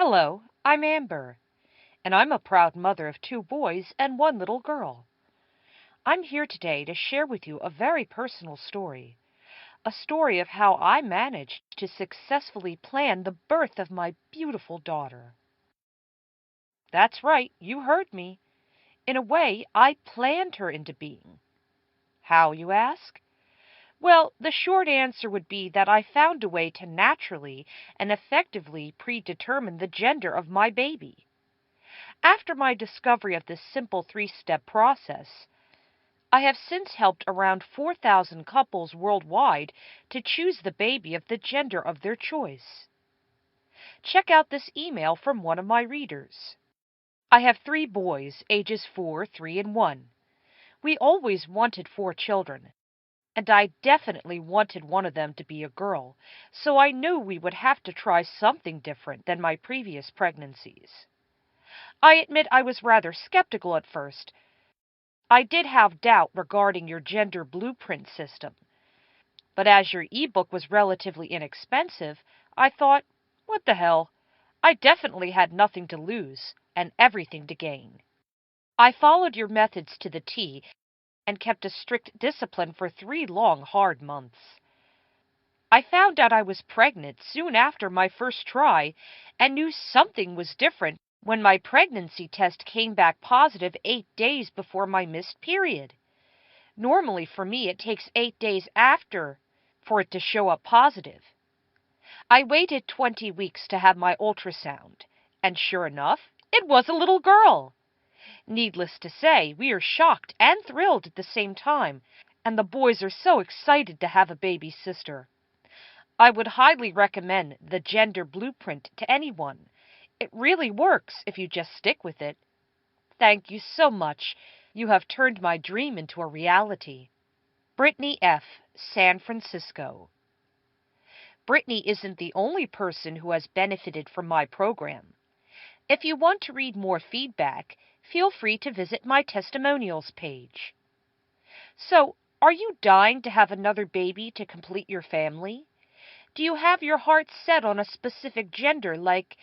Hello, I'm Amber, and I'm a proud mother of two boys and one little girl. I'm here today to share with you a very personal story, a story of how I managed to successfully plan the birth of my beautiful daughter. That's right, you heard me. In a way, I planned her into being. How, you ask? Well, the short answer would be that I found a way to naturally and effectively predetermine the gender of my baby. After my discovery of this simple three-step process, I have since helped around 4,000 couples worldwide to choose the baby of the gender of their choice. Check out this email from one of my readers. I have three boys, ages 4, 3, and 1. We always wanted 4 children, and I definitely wanted one of them to be a girl, so I knew we would have to try something different than my previous pregnancies. I admit I was rather skeptical at first. I did have doubt regarding your gender blueprint system, but as your ebook was relatively inexpensive, I thought, what the hell? I definitely had nothing to lose and everything to gain. I followed your methods to the T and kept a strict discipline for 3 long, hard months. I found out I was pregnant soon after my first try and knew something was different when my pregnancy test came back positive 8 days before my missed period. Normally, for me, it takes 8 days after for it to show up positive. I waited 20 weeks to have my ultrasound, and sure enough, it was a little girl. Needless to say, we are shocked and thrilled at the same time, and the boys are so excited to have a baby sister. I would highly recommend the Gender Blueprint to anyone. It really works if you just stick with it. Thank you so much. You have turned my dream into a reality. Brittany F., San Francisco. Brittany isn't the only person who has benefited from my program. If you want to read more feedback, feel free to visit my testimonials page. So, are you dying to have another baby to complete your family? Do you have your heart set on a specific gender, like,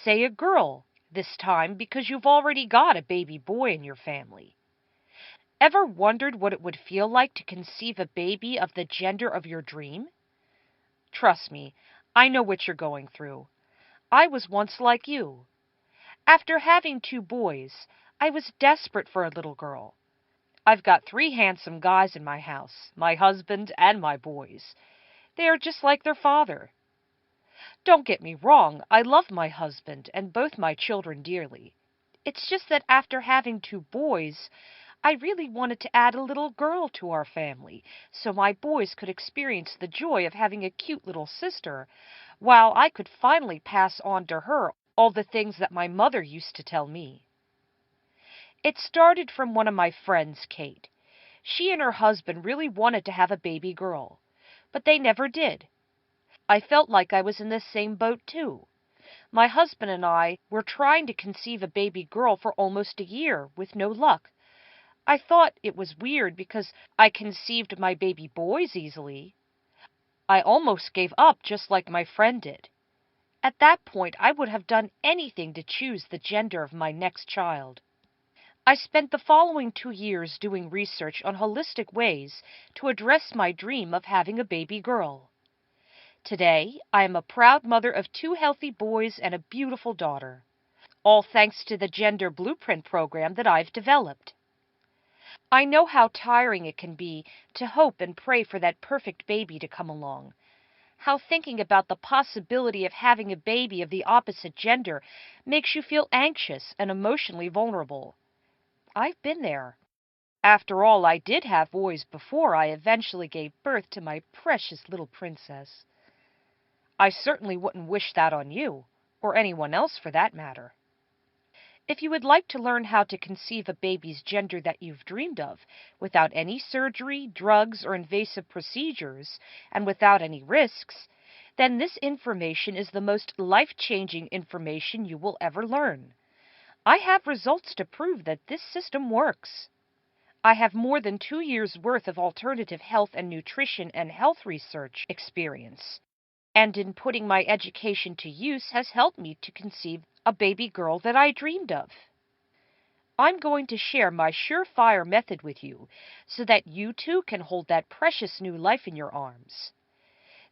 say, a girl, this time because you've already got a baby boy in your family? Ever wondered what it would feel like to conceive a baby of the gender of your dream? Trust me, I know what you're going through. I was once like you. After having 2 boys, I was desperate for a little girl. I've got 3 handsome guys in my house, my husband and my boys. They are just like their father. Don't get me wrong, I love my husband and both my children dearly. It's just that after having 2 boys, I really wanted to add a little girl to our family, so my boys could experience the joy of having a cute little sister, while I could finally pass on to her all the things that my mother used to tell me. It started from one of my friends, Kate. She and her husband really wanted to have a baby girl, but they never did. I felt like I was in the same boat too. My husband and I were trying to conceive a baby girl for almost a year with no luck. I thought it was weird because I conceived my baby boys easily. I almost gave up just like my friend did. At that point, I would have done anything to choose the gender of my next child. I spent the following 2 years doing research on holistic ways to address my dream of having a baby girl. Today, I am a proud mother of 2 healthy boys and a beautiful daughter, all thanks to the Gender Blueprint program that I've developed. I know how tiring it can be to hope and pray for that perfect baby to come along, how thinking about the possibility of having a baby of the opposite gender makes you feel anxious and emotionally vulnerable. I've been there. After all, I did have boys before I eventually gave birth to my precious little princess. I certainly wouldn't wish that on you, or anyone else for that matter. If you would like to learn how to conceive a baby's gender that you've dreamed of, without any surgery, drugs, or invasive procedures, and without any risks, then this information is the most life-changing information you will ever learn. I have results to prove that this system works. I have more than 2 years' worth of alternative health and nutrition and health research experience. and in putting my education to use has helped me to conceive a baby girl that I dreamed of. I'm going to share my surefire method with you so that you too can hold that precious new life in your arms.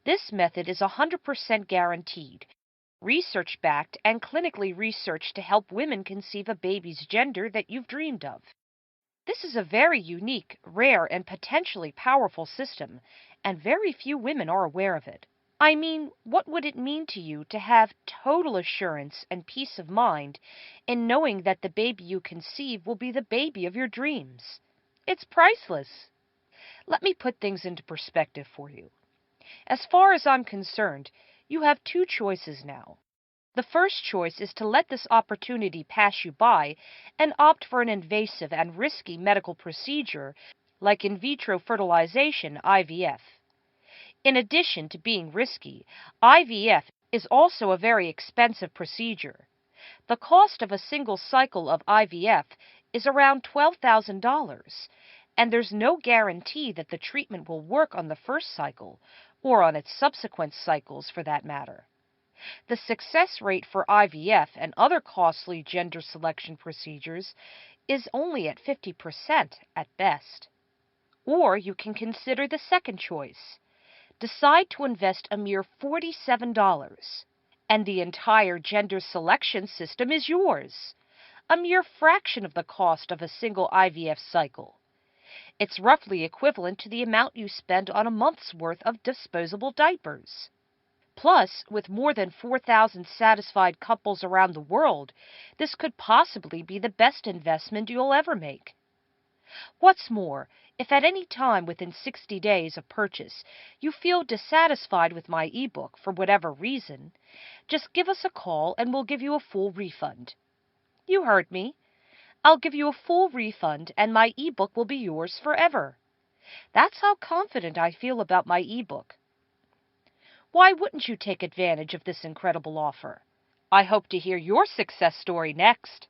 This method is 100% guaranteed, research-backed, and clinically researched to help women conceive a baby's gender that you've dreamed of. This is a very unique, rare, and potentially powerful system, and very few women are aware of it. I mean, what would it mean to you to have total assurance and peace of mind in knowing that the baby you conceive will be the baby of your dreams? It's priceless. Let me put things into perspective for you. As far as I'm concerned, you have two choices now. The first choice is to let this opportunity pass you by and opt for an invasive and risky medical procedure like in vitro fertilization, IVF. In addition to being risky, IVF is also a very expensive procedure. The cost of a single cycle of IVF is around $12,000, and there's no guarantee that the treatment will work on the first cycle, or on its subsequent cycles for that matter. The success rate for IVF and other costly gender selection procedures is only at 50% at best. Or you can consider the second choice. Decide to invest a mere $47, and the entire gender selection system is yours, a mere fraction of the cost of a single IVF cycle. It's roughly equivalent to the amount you spend on a month's worth of disposable diapers. Plus, with more than 4,000 satisfied couples around the world, this could possibly be the best investment you'll ever make. What's more, if at any time within 60 days of purchase you feel dissatisfied with my ebook for whatever reason, just give us a call and we'll give you a full refund. You heard me. I'll give you a full refund and my ebook will be yours forever. That's how confident I feel about my ebook. Why wouldn't you take advantage of this incredible offer? I hope to hear your success story next.